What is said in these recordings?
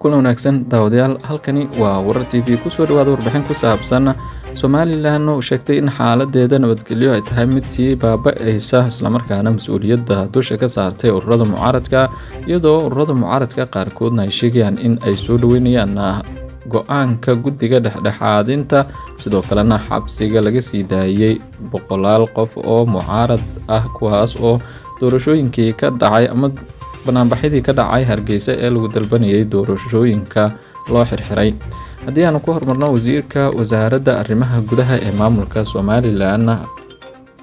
kulan wanaagsan daawadayaal, halkani waa Warar TV. ku soo dhawaada warbixin ku saabsan Somaliland oo sheegtay in xaaladeeda nabadgelyo ay tahay mid sii baaba'aysa, isla markaana mas'uuliyadda dusha ka saartay ururada mucaaradka, iyadoo ururada mucaaradka qaarkoodna ay sheegayaan in ay soo dhaweynayaan go'aanka guddiga dhexdhexaadinta, sidoo kalena xabsiga laga sii daayay boqolaal qof oo mucaarad ah, kuwaas oo doorashooyinkii ka dhacay ama banaanbaxyadii ka dhacay Hargeysa ee lagu dalbanayay doorashooyinka loo xirxiray. Haddii aan ku hormarno, wasiirka wasaaradda arrimaha gudaha ee maamulka Somaliland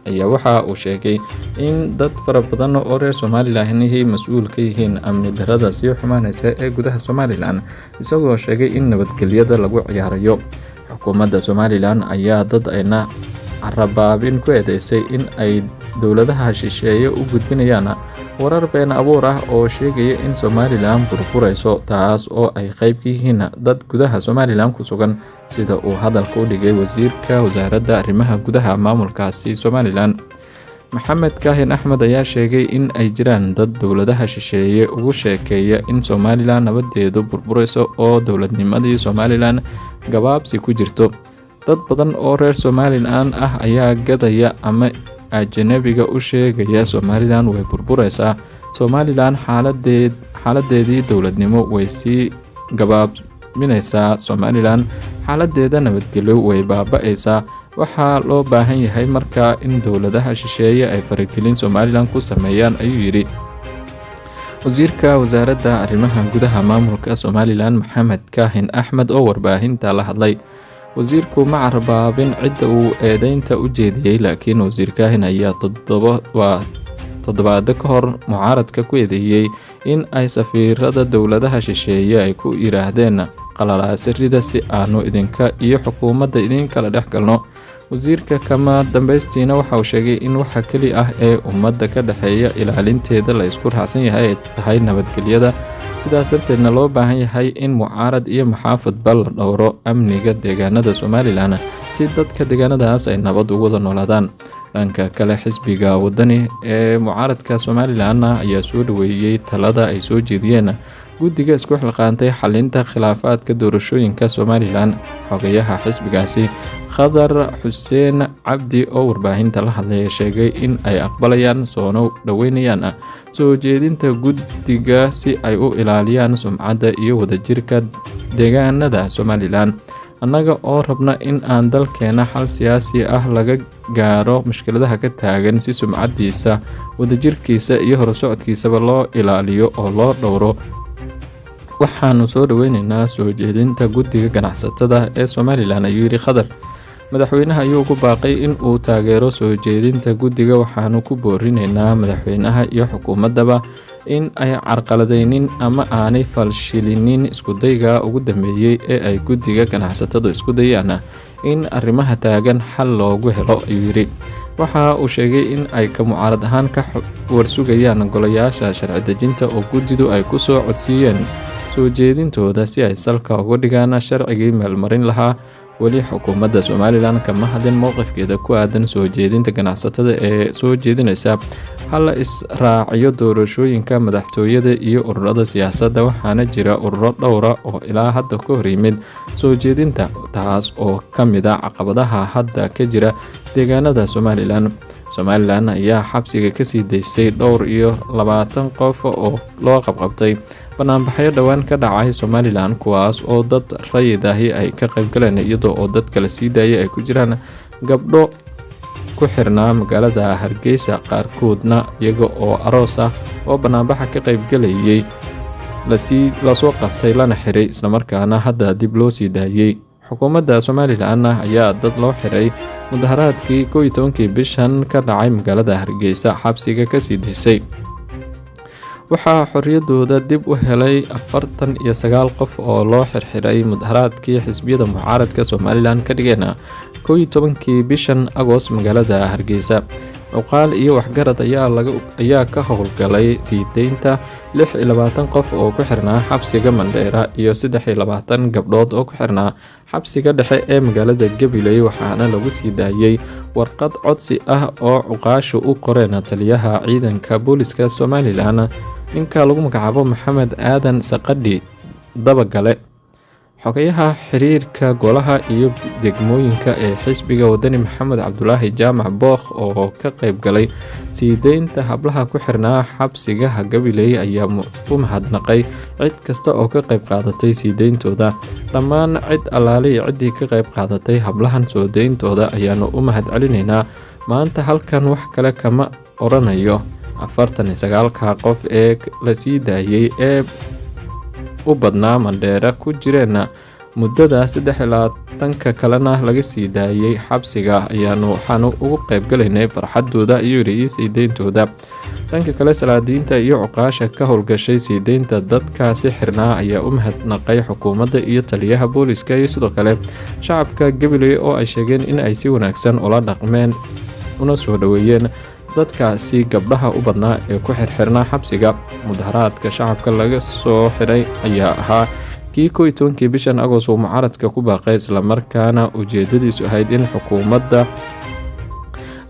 ayaa waxa uu sheegay in dad fara badan oo reer Somaliland ay mas'uul ka yihiin amni darrada sii xumaanaysa ee gudaha Somaliland, isagoo sheegay in nabadgelyada lagu ciyaarayo. Xukuumadda Somaliland ayaa dad ayna carabaabin ku eedeysay in ay dowladaha shisheeye u gudbinayaan warar been abuur ah oo sheegaya in Somaliland burburayso, taas oo ay qayb ka yihiin dad gudaha Somaliland ku sugan, sida uu hadalka u dhigay wasiirka wasaaradda arrimaha gudaha maamulkaasi Somaliland. Maxamed Kaahin Axmed ayaa sheegay in ay jiraan dad dowladaha shisheeye ugu sheekeeya in Somaliland nabadeedu burburayso oo dowladnimadii Somaliland gabaabsi ku jirto. Dad badan oo reer Somaliland ah ayaa gadaya ama ajnabiga u sheegaya Somaliland way burburaysaa, Somaliland xaaladeedii dowladnimo way sii gabaabminaysaa, Somaliland xaaladeeda nabadgelyo way baaba'aysaa. Waxaa loo baahan yahay markaa in dowladaha shisheeye ay faragelin Somaliland ku sameeyaan, ayuu yidhi wasiirka wasaaradda arrimaha gudaha maamulka Somaliland Maxamed Kaahin Axmed oo warbaahinta la hadlay. Wasiirku ma carabaabin cidda uu eedeynta u jeediyey, laakiin wasiir Kaahin ayaa toddobaad ka hor mucaaradka ku eedeeyay in ay safiirada dowladaha shisheeye ay ku yiraahdeen qalalaase rida si aanu idinka iyo xukuumadda idinkala dhex galno. Wasiirka kama dambaystiina waxa uu sheegay in waxa keli ah ee ummadda ka dhexeeya ilaalinteeda la isku raacsan yahay ay tahay nabadgelyada, sidaas darteedna loo baahan yahay in mucaarad iyo maxaafadba la dhowro amniga deegaanada Somaliland si dadka deegaanadaas ay nabad ugu wada noolaadaan. Dhanka kale, xisbiga wadani ee mucaaradka Somaliland ayaa soo dhaweeyay talada ay soo jeediyeen guddiga isku xilqaantay xalinta khilaafaadka doorashooyinka Somaliland. Xogayaha xisbigaasi Khadar Xuseen Cabdi oo warbaahinta la hadlay sheegay in ay aqbalayaan soona dhaweynayaan soo jeedinta guddiga si ay u ilaaliyaan sumcadda iyo wadajirka deegaanada Somaliland. Annaga oo rabna in aan dalkeena xal siyaasi ah laga gaaro mushkiladaha ka taagan si sumcaddiisa, wadajirkiisa iyo horusocodkiisaba loo ilaaliyo oo loo dhowro. Waxaanu soo dhaweynaynaa soo jeedinta guddiga ganacsatada ee Somaliland, ayuu yidhi Khadar. Madaxweynaha ayuu ku baaqay in uu taageero soo jeedinta guddiga. Waxaanu ku boorinaynaa madaxweynaha iyo xukuumaddaba in ay carqaladeynin ama aanay falshilinin iskudayga ugu dambeeyay ee ay guddiga ganacsatadu isku dayaan in arrimaha taagan xal loogu helo, ayuu yidhi. Waxa uu sheegay in ay ka mucaarad ahaan ka warsugayaan golayaasha sharci dejinta oo guddidu ay ku soo codsiiyeen soo jeedintooda si ay salka uga dhigaan sharcigii meelmarin lahaa. Weli xukuumadda Somaliland kama hadlin mowqifkeeda ku aadan soo jeedinta ganacsatada ee soo jeedinaysa hal la israaciyo doorashooyinka madaxtooyada iyo ururada siyaasadda. Waxaana jira ururo dhowra oo ilaa hadda ka hor yimid soo jeedinta, taas oo ka mid ah caqabadaha hadda ka jira deegaanada Somaliland. Somaliland ayaa xabsiga ka sii daysay dhowr iyo 20 qof oo loo qabqabtay banaanbaxyo dhowaan ka dhacay Somaliland, kuwaas oo dad rayid ahi ay ka qayb galeen, iyadoo oo dad kala sii daayay ay ku jiraan gabdho ku xirnaa magaalada Hargeysa, qaarkoodna iyaga oo aroos ah oo banaanbaxa ka qayb galayay lasoo qabtay lana xiray, islamarkaana hadda dib loo sii daayay. Xukuumadda Somaliland ayaa dad loo xiray mudaharaadkii 11 bishan ka dhacay magaalada Hargeysa xabsiga ka sii daysay. Waxaa xorriyadooda dib u helay 49 qof oo loo xirxiray mudaharaadkii xisbiyada mucaaradka Somaliland ka dhigeen 11 bishan Agost magaalada Hargeysa. Cuqaal iyo waxgarad ayaa ka howlgalay sii deynta 26 qof oo ku xirnaa xabsiga Mandheera iyo 23 gabdhood oo ku xirnaa xabsiga dhexe ee magaalada Gabiley. Waxaana lagu sii daayay warqad codsi ah oo cuqaashu u qoreen taliyaha ciidanka booliska Somaliland, ninka lagu magacaabo Maxamed Aadan Saqadhi. dabagale. Xogayaha xiriirka golaha iyo degmooyinka ee xisbiga wadani Maxamed Cabdulaahi Jaamac Bookh oo ka qayb galay sii deynta hablaha ku xirnaa xabsiga Gabiley ayaa u mahadnaqay cid kasta oo ka qayb qaadatay sii deyntooda. Dhammaan cid allaale iyo ciddii ka qayb qaadatay hablahan soo deyntooda ayaanu u mahad celinaynaa. Maanta halkan wax kale kama oranayo. 49 qof ee la sii daayay ee u badnaa Mandheera ku jireen muddada 23 kalena laga sii daayay xabsiga waxaanu ugu qayb galaynay farxadooda iyo sii deyntooda. dhanka kale salaadiinta iyo cuqaasha ka howlgashay sii deynta dadkaasi xirnaa ayaa u mahadnaqay xukuumadda iyo taliyaha booliska iyo sidoo kale shacabka Gabiley oo ay sheegeen in ay si wanaagsan ula dhaqmeen una soo dhaweeyeen dadkaasi gabdhaha u badnaa ee ku xirxirnaa xabsiga. Mudaharaadka shacabka laga soo xiray ayaa ahaa kii 11 bishan Agost oo mucaaradka ku baaqay isla markaana ujeedadiisu ahayd in xukuumadda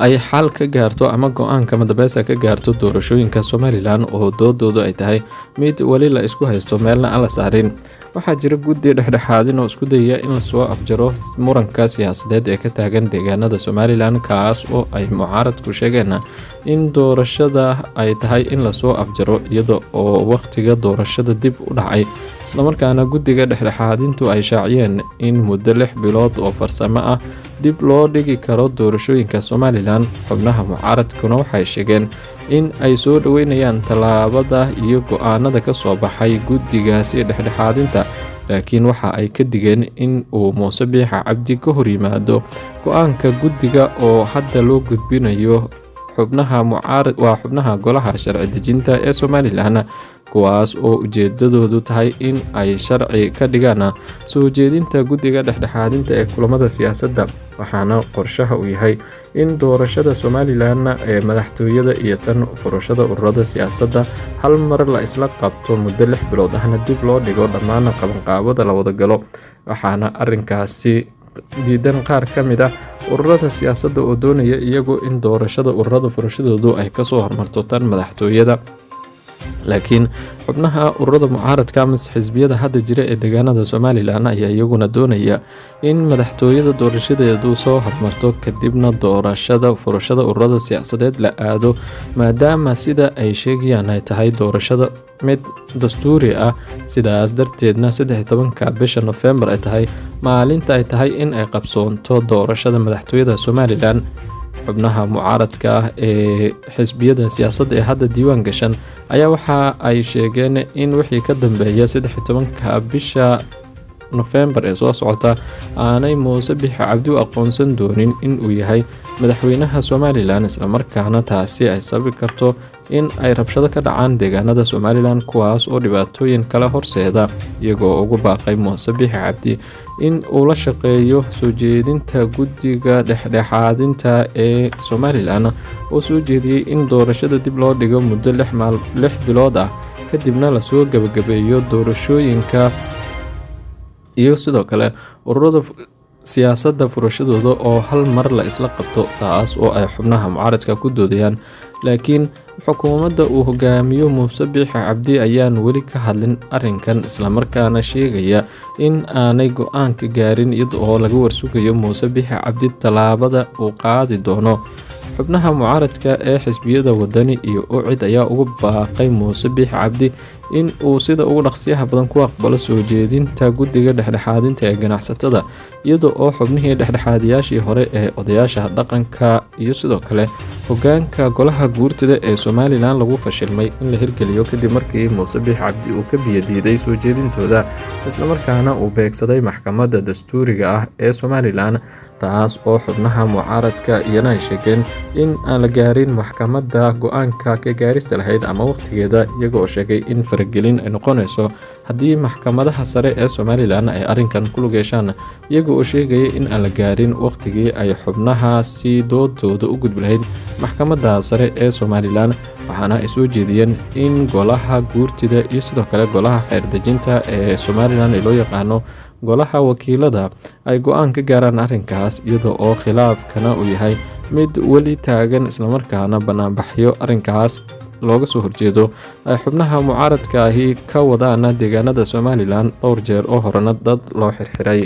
ay xal ka gaarto ama go'aanka madabeysa ka gaarto doorashooyinka Somaliland oo doodoodu ay tahay mid wali la isku haysto meelna aan la saarin. Waxaa jira guddi dhexdhexaadin oo isku dayaya in la soo afjaro muranka siyaasadeed ee ka taagan deegaanada Somaliland kaas oo ay mucaaradku sheegeen in doorashada ay tahay in la soo afjaro iyada oo waqtiga doorashada dib u dhacay. isla markaana guddiga dhexdhexaadintu ay shaaciyeen in muddo 6 bilood oo farsamo ah dib loo dhigi karo doorashooyinka Somaliland. Xubnaha mucaaradkuna waxay sheegeen in ay soo dhaweynayaan tallaabada iyo go'aanada ka soo baxay guddigaasi dhexdhexaadinta, laakiin waxa ay ka digeen in uu Muuse Biixi Cabdi ka hor yimaado go'aanka guddiga oo hadda loo gudbinayo xubnaha golaha sharci dejinta ee Somaliland, kuwaas oo ujeedadoodu tahay in ay sharci ka dhigaan soo jeedinta guddiga dhexdhexaadinta ee kulamada siyaasadda. Waxaana qorshaha uu yahay in doorashada Somaliland ee madaxtooyada iyo tan furashada ururada siyaasadda hal mar la isla qabto muddo 6 bilood ahna dib loo dhigo dhammaan qabanqaabada la wada galo. Waxaana arrinkaasi diidan qaar ka mid ah ururada siyaasadda oo doonaya iyagu in doorashada ururada furashadoodu ay kasoo hormarto tan madaxtooyada. laakiin xubnaha ururada mucaaradka ama xisbiyada hadda jira ee deegaanada Somaliland ayaa iyaguna doonaya in madaxtooyada doorashadeedu soo hormarto kadibna doorashada furashada ururada siyaasadeed la aado, maadaama sida ay sheegayaan ay tahay doorashada mid dastuuri ah. sidaas darteedna 13 bisha November ay tahay maalinta ay tahay in ay qabsoonto doorashada madaxtooyada Somaliland. xubnaha mucaaradka ah ee xisbiyada siyaasadda ee hadda diiwaan gashan ayaa waxa ay sheegeen in wixii ka dambeeya 13 bisha November ee soo socota aanay Muuse Biixi Cabdi u aqoonsan doonin in uu yahay madaxweynaha Somaliland, isla markaana taasi ay sababi karto in ay rabshado ka dhacaan deegaanada Somaliland kuwaas oo dhibaatooyin kala horseeda. iyagoo ugu baaqay Muuse Biixi Cabdi in uu la shaqeeyo soo jeedinta guddiga dhexdhexaadinta ee Somaliland oo soo jeediyay in doorashada dib loo dhigo muddo 6 bilood ah kadibna la soo gabagabeeyo doorashooyinka iyo sidoo kale ururada siyaasadda furashadooda oo hal mar la isla qabto, taas oo ay xubnaha mucaaradka ku doodayaan. laakiin xukuumadda uu hogaamiyo Muuse Biixi Cabdi ayaan weli ka hadlin arrinkan, isla markaana sheegaya in aanay go'aan ka gaarin iyada oo laga warsugayo Muuse Biixi Cabdi tallaabada uu qaadi doono. xubnaha mucaaradka ee xisbiyada wadani iyo UCID ayaa ugu baaqay Muuse Biixi Cabdi in uu sida ugu dhaqsiyaha badan ku aqbalo soo jeedinta guddiga dhexdhexaadinta ee ganacsatada, iyada oo xubnihii dhexdhexaadiyaashii hore ee odayaasha dhaqanka iyo sidoo kale hogaanka golaha guurtida ee Somaliland lagu fashilmay in la hirgeliyo kadib markii Muuse Biixi Cabdi uu ka biyadiiday soo jeedintooda, isla markaana uu beegsaday maxkamadda dastuuriga ah ee Somaliland, taas oo xubnaha mucaaradka iyana ay sheegeen in aan la gaarin maxkamadda go'aanka ka gaarista lahayd ama waqtigeeda, iyagoo sheegay in faragelin ay noqonayso haddii maxkamadaha sare ee Somaliland ay arrinkan ku lug yeeshaan, iyagoo sheegaya in aan la gaarin waqtigii ay xubnahaasi doodooda u gudbi lahayd maxkamadda sare ee Somaliland. waxaana ay soo jeediyeen in golaha guurtida iyo sidoo kale golaha xeer dejinta ee Somaliland ee loo yaqaano golaha wakiilada ay go'aan ka gaaraan arrinkaas, iyada oo khilaafkana uu yahay mid weli taagan, isla markaana banaanbaxyo arrinkaas looga soo horjeedo ay xubnaha mucaaradka ahi ka wadaan deegaanada Somaliland dhowr jeer oo horena dad loo xirxiray.